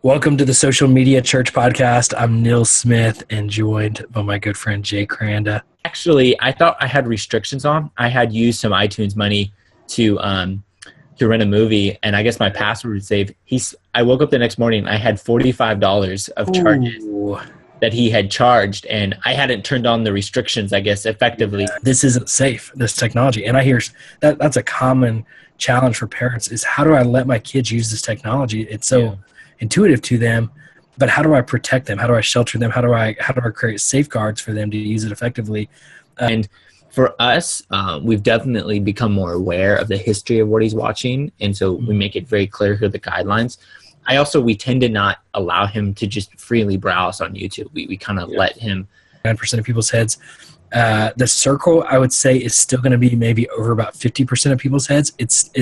Welcome to the Social Media Church podcast. I'm Neil Smith and joined by my good friend Jay Cranda. Actually, I thought I had restrictions on. I had used some iTunes money to rent a movie, and I guess my password was saved. I woke up the next morning, I had $45 of charges that he had charged, and I hadn't turned on the restrictions, I guess, effectively. This isn't safe, this technology. And I hear that's a common challenge for parents is how do I let my kids use this technology? It's so intuitive to them, but how do I protect them? How do I shelter them? How do I create safeguards for them to use it effectively? And for us, we've definitely become more aware of the history of what he's watching, and so we make it very clear here the guidelines. We tend to not allow him to just freely browse on YouTube. We kind of let him. 9% of people's heads. The circle, I would say, is still going to be maybe over about 50% of people's heads. It's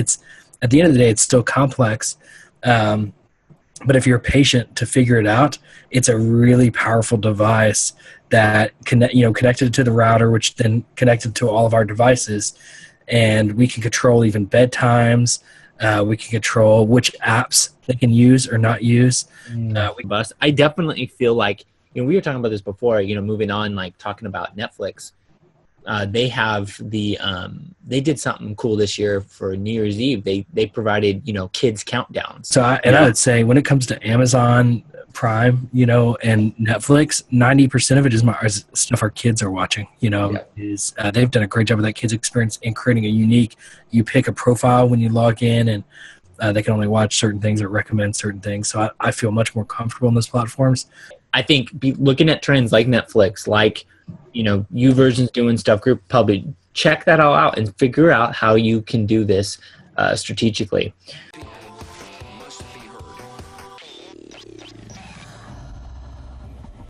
at the end of the day, it's still complex. But if you're patient to figure it out, it's a really powerful device that connected to the router, which then connected to all of our devices, and we can control even bedtimes. We can control which apps they can use or not use. I definitely feel like, we were talking about this before, moving on, like talking about Netflix. They have they did something cool this year for New Year's Eve. They provided, kids countdowns. So I would say when it comes to Amazon Prime, and Netflix, 90% of it is stuff our kids are watching. They've done a great job of that kids experience in creating you pick a profile when you log in, and they can only watch certain things or recommend certain things. So I feel much more comfortable on those platforms. I think looking at trends like Netflix, like, YouVersion's doing stuff, Group Public, check that all out and figure out how you can do this strategically.